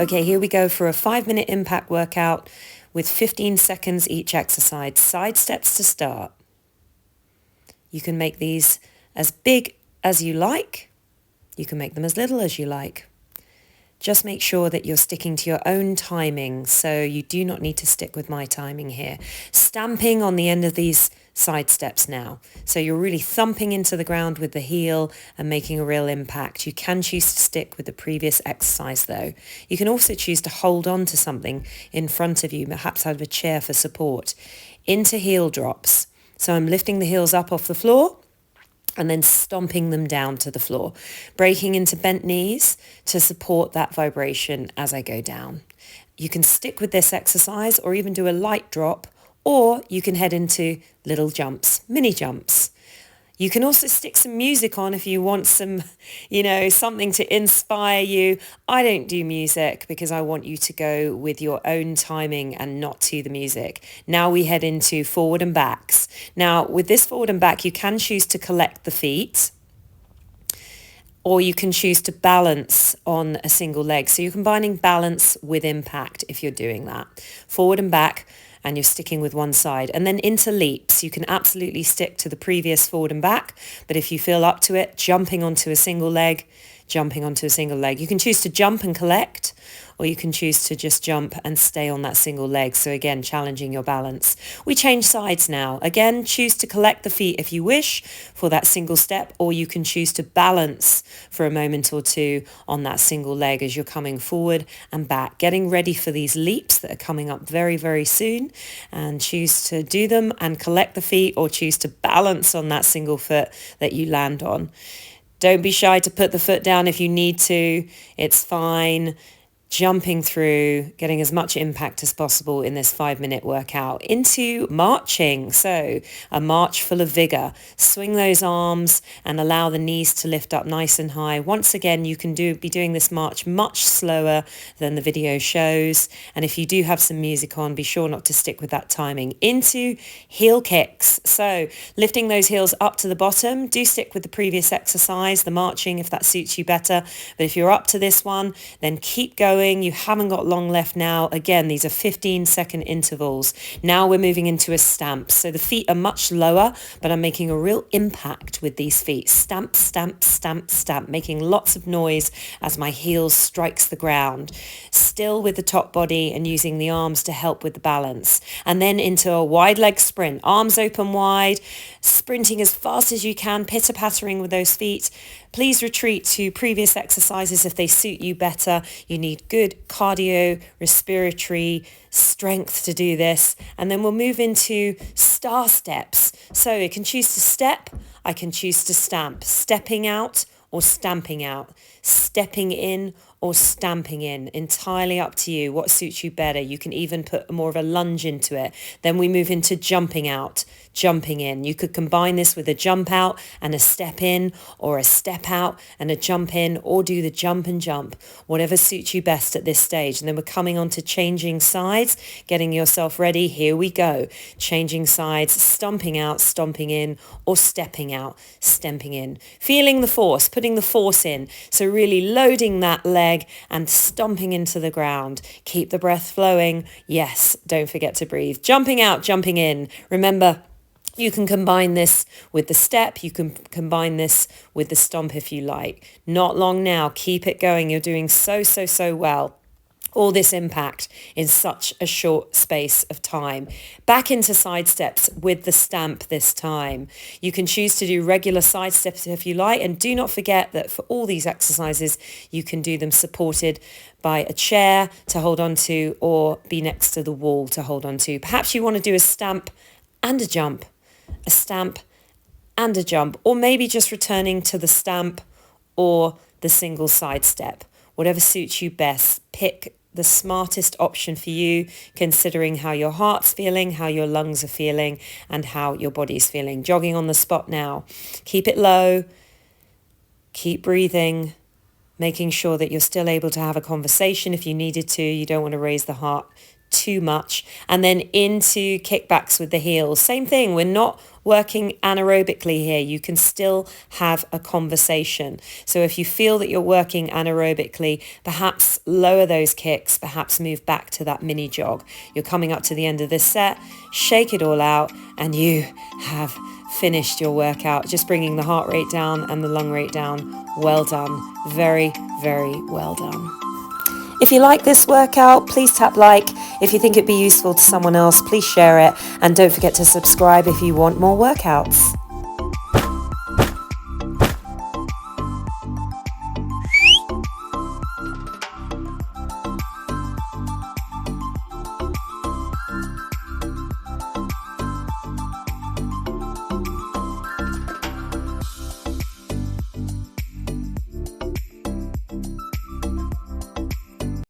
Okay, here we go for a 5-minute impact workout with 15 seconds each exercise. Side steps to start. You can make these as big as you like. You can make them as little as you like. Just make sure that you're sticking to your own timing, so you do not need to stick with my timing here. Stamping on the end of these side steps now. So you're really thumping into the ground with the heel and making a real impact. You can choose to stick with the previous exercise though. You can also choose to hold on to something in front of you, perhaps out of a chair for support. Into heel drops. So I'm lifting the heels up off the floor and then stomping them down to the floor, breaking into bent knees to support that vibration as I go down. You can stick with this exercise or even do a light drop, or you can head into little jumps, mini jumps. You can also stick some music on if you want some, something to inspire you. I don't do music because I want you to go with your own timing and not to the music. Now we head into forward and backs. Now with this forward and back, you can choose to collect the feet, or you can choose to balance on a single leg. So you're combining balance with impact if you're doing that. Forward and back, and you're sticking with one side. And then into leaps, you can absolutely stick to the previous forward and back, but if you feel up to it, jumping onto a single leg. You can choose to jump and collect, or you can choose to just jump and stay on that single leg. So again, challenging your balance. We change sides now. Again, choose to collect the feet if you wish for that single step, or you can choose to balance for a moment or two on that single leg as you're coming forward and back, getting ready for these leaps that are coming up very, very soon, and choose to do them and collect the feet, or choose to balance on that single foot that you land on. Don't be shy to put the foot down if you need to. It's fine. Jumping through, getting as much impact as possible in this 5-minute workout. Into marching, so a march full of vigor. Swing those arms and allow the knees to lift up nice and high. Once again, you can be doing this march much slower than the video shows. And if you do have some music on, be sure not to stick with that timing. Into heel kicks, so lifting those heels up to the bottom. Do stick with the previous exercise, the marching, if that suits you better. But if you're up to this one, then keep going. You haven't got long left now. Again, these are 15-second intervals. Now we're moving into a stamp. So the feet are much lower, but I'm making a real impact with these feet. Stamp, stamp, stamp, stamp, making lots of noise as my heel strikes the ground. Still with the top body and using the arms to help with the balance. And then into a wide leg sprint. Arms open wide, sprinting as fast as you can, pitter-pattering with those feet. Please retreat to previous exercises if they suit you better. You need good cardio, respiratory strength to do this. And then we'll move into star steps. So I can choose to step, I can choose to stamp. Stepping out or stamping out. Stepping in or stamping in, entirely up to you, what suits you better. You can even put more of a lunge into it. Then we move into jumping out, jumping in. You could combine this with a jump out and a step in, or a step out and a jump in, or do the jump and jump, whatever suits you best at this stage. And then we're coming on to changing sides, getting yourself ready. Here we go. Changing sides, stomping out, stomping in, or stepping out, stepping in. Feeling the force, putting the force in. So really loading that leg and stomping into the ground. Keep the breath flowing. Yes, don't forget to breathe. Jumping out, jumping in. Remember, you can combine this with the step. You can combine this with the stomp if you like. Not long now. Keep it going. You're doing so well. All this impact in such a short space of time. Back into side steps with the stamp this time. You can choose to do regular side steps if you like, and do not forget that for all these exercises, you can do them supported by a chair to hold on to, or be next to the wall to hold on to. Perhaps you want to do a stamp and a jump, a stamp and a jump, or maybe just returning to the stamp or the single side step. Whatever suits you best, pick the smartest option for you, considering how your heart's feeling, how your lungs are feeling, and how your body's feeling. Jogging on the spot now. Keep it low. Keep breathing, making sure that you're still able to have a conversation if you needed to. You don't want to raise the heart too much, and then into kickbacks with the heels. Same thing, we're not working anaerobically here. You can still have a conversation. So if you feel that you're working anaerobically, perhaps lower those kicks, perhaps move back to that mini jog. You're coming up to the end of this set, shake it all out, and you have finished your workout, just bringing the heart rate down and the lung rate down. Well done. Very, very well done. If you like this workout, please tap like. If you think it'd be useful to someone else, please share it. And don't forget to subscribe if you want more workouts.